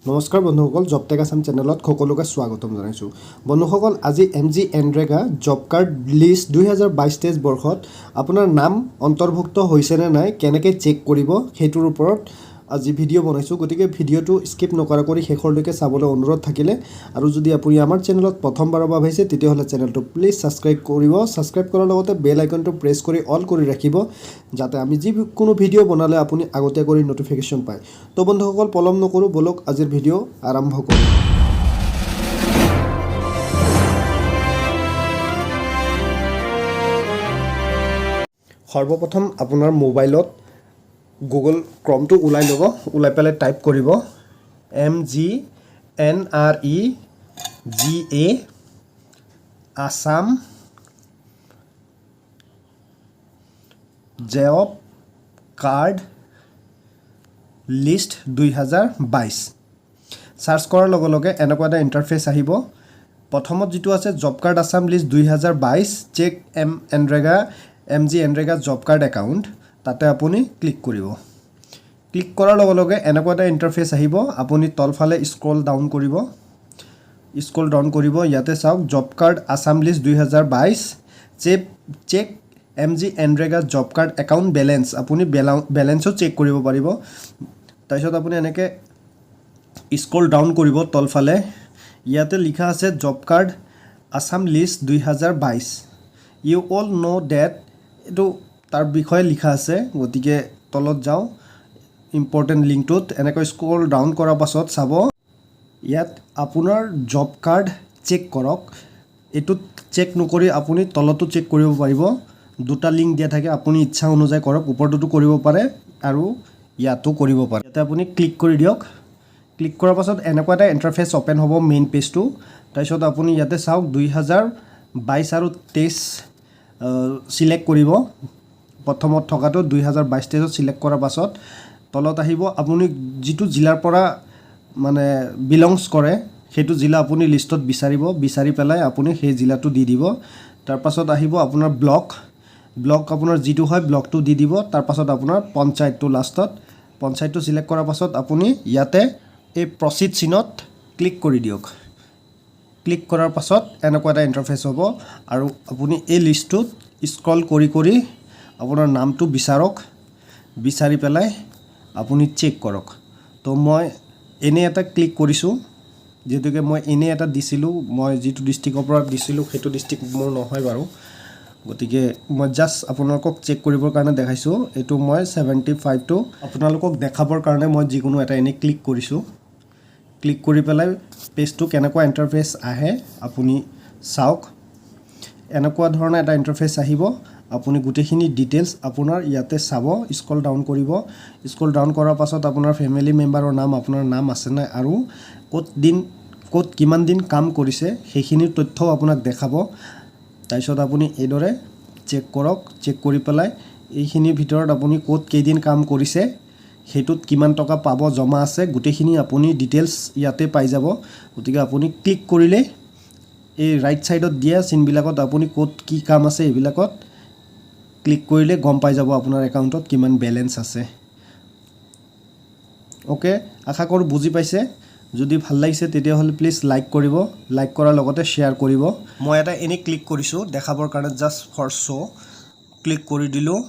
নমস্কাৰ বন্ধুসকল, job tech Assam চেনেলত সকলোকে স্বাগতম জনাইছোঁ। বন্ধুসকল, আজি MG NREGA job card list 2022-23 বৰ্ষত আপোনাৰ নাম অন্তৰ্ভুক্ত হৈছেনে নাই কেনেকৈ চেক কৰিব সেইটোৰ ওপৰত আজি ভিডিঅ' বনাইছোঁ। গতিকে ভিডিঅ'টো স্কিপ নকৰাকৈ শেষলৈকে চাবলৈ অনুৰোধ থাকিলে, আৰু যদি আপুনি আমাৰ চেনেলত প্ৰথমবাৰৰ বাবে আহিছে তেতিয়াহ'লে চেনেলটো প্লিজ ছাবস্ক্ৰাইব কৰিব। ছাবস্ক্ৰাইব কৰাৰ লগতে বেল আইকনটো প্ৰেছ কৰি অল কৰি ৰাখিব, যাতে আমি যিকোনো ভিডিঅ' বনালে আপুনি আগতীয়াকৈ ন'টিফিকেশ্যন পায়। তো বন্ধুসকল, পলম নকৰোঁ, বলক আজিৰ ভিডিঅ' আৰম্ভ কৰোঁ। সৰ্বপ্ৰথম আপোনাৰ মোবাইলত গুগল ক্ৰমটো ওলাই ল'ব, ওলাই পেলাই টাইপ কৰিব MGNREGA Assam job card list 2022। Search কৰাৰ লগে লগে এনেকুৱা এটা ইণ্টাৰফেচ আহিব। প্ৰথমত যিটো আছে job card Assam list 2022 check MG NREGA job card account, তাতে আপুনি ক্লিক কৰিব। ক্লিক কৰাৰ লগে লগে এনেকুৱা এটা ইণ্টাৰফেচ আহিব। আপুনি তলফালে স্ক্ৰল ডাউন কৰিব, ইয়াতে চাওক job card Assam list 2022 check MG NREGA job card account balance. আপুনি বেলেঞ্চো চেক কৰিব পাৰিব। তাৰপিছত আপুনি এনেকৈ স্ক্ৰল ডাউন কৰিব তলফালে, ইয়াতে লিখা আছে job card Assam list 2022। You all know' date, এইটো তাৰ বিষয়ে লিখা আছে। গতিকে তলত যাওঁ, ইম্পৰ্টেণ্ট লিংকটোত এনেকৈ স্ক্ৰল ডাউন কৰাৰ পাছত চাব, ইয়াত আপোনাৰ জব কাৰ্ড চেক কৰক। এইটোত চেক নকৰি আপুনি তলতো চেক কৰিব পাৰিব। দুটা লিংক দিয়া থাকে, আপুনি ইচ্ছা অনুযায়ী কৰক। ওপৰতো কৰিব পাৰে আৰু ইয়াতো কৰিব পাৰে। ইয়াতে আপুনি ক্লিক কৰি দিয়ক। ক্লিক কৰাৰ পাছত এনেকুৱা এটা ইণ্টাৰফেচ অ'পেন হ'ব, মেইন পেজটো। তাৰপিছত আপুনি ইয়াতে চাওক 2022 আৰু 23 চিলেক্ট কৰিব। প্ৰথমত থকাটো 2022-23 চিলেক্ট কৰাৰ পাছত তলত আহিব আপুনি যিটো জিলাৰ পৰা মানে বিলংছ কৰে সেইটো জিলা আপুনি লিষ্টত বিচাৰি পেলাই আপুনি সেই জিলাটো দি দিব। তাৰপাছত আহিব আপোনাৰ ব্লক আপোনাৰ যিটো হয় ব্লকটো দি দিব। তাৰপাছত আপোনাৰ পঞ্চায়তটো লাষ্টত, পঞ্চায়তটো চিলেক্ট কৰাৰ পাছত আপুনি ইয়াতে এই প্ৰচিড চিনত ক্লিক কৰি দিয়ক। ক্লিক কৰাৰ পাছত এনেকুৱা এটা ইণ্টাৰফেচ হ'ব, আৰু আপুনি এই লিষ্টটোত স্ক্ৰল কৰি আপোনাৰ নামটো বিচাৰি পেলাই আপুনি চেক কৰক। তো মই এনে এটা ক্লিক কৰিছোঁ, যিহেতুকে মই এনে এটা দিছিলোঁ, মই যিটো ডিষ্ট্ৰিক্টৰ পৰা দিছিলোঁ সেইটো ডিষ্ট্ৰিক্ট মোৰ নহয় বাৰু। গতিকে মই জাষ্ট আপোনালোকক চেক কৰিবৰ কাৰণে দেখাইছোঁ। এইটো মই 75টো আপোনালোকক দেখাবৰ কাৰণে মই যিকোনো এটা এনেই ক্লিক কৰিছোঁ। ক্লিক কৰি পেলাই পেজটো কেনেকুৱা ইণ্টাৰফেচ আহে আপুনি চাওক। এনেকুৱা ধৰণৰ এটা ইণ্টাৰফেচ আহিব। আপুনি গোটেইখিনি ডিটেইলছ আপোনাৰ ইয়াতে চাব, স্ক্ৰল ডাউন কৰিব। স্ক্ৰল ডাউন কৰাৰ পাছত আপোনাৰ ফেমিলি মেম্বাৰৰ নাম, আপোনাৰ নাম আছে নাই, আৰু ক'ত কিমান দিন কাম কৰিছে সেইখিনি তথ্যও আপোনাক দেখাব। তাৰপিছত আপুনি এইদৰে চেক কৰক। চেক কৰি পেলাই এইখিনিৰ ভিতৰত আপুনি ক'ত কেইদিন কাম কৰিছে, সেইটোত কিমান টকা পাব জমা আছে, গোটেইখিনি আপুনি ডিটেইলছ ইয়াতে পাই যাব। গতিকে আপুনি ক্লিক কৰিলে এই ৰাইট ছাইডত দিয়া চিনবিলাকত আপুনি ক'ত কি কাম আছে এইবিলাকত ক্লিক কৰিলে গম পাই যাব আপোনাৰ একাউণ্টত কিমান বেলেঞ্চ আছে। অ'কে, আশা কৰোঁ বুজি পাইছে। যদি ভাল লাগিছে তেতিয়াহ'লে প্লিজ লাইক কৰিব, লাইক কৰাৰ লগতে শ্বেয়াৰ কৰিব। মই এটা এনেই ক্লিক কৰিছোঁ দেখাবৰ কাৰণে, জাষ্ট ফৰ শ্ব'। ক্লিক কৰি দিলোঁ।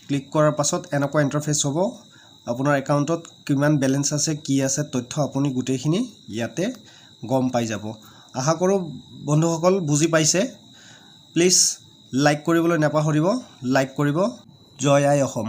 ক্লিক কৰাৰ পাছত এনেকুৱা ইণ্টাৰফেচ হ'ব। আপোনাৰ একাউণ্টত কিমান বেলেঞ্চ আছে, কি আছে তথ্য আপুনি গোটেইখিনি ইয়াতে গম পাই যাব। আশা কৰোঁ বন্ধুসকল বুজি পাইছে। প্লিজ লাইক কৰিবলৈ নাপাহৰিব, লাইক কৰিব। জয় আই অসম।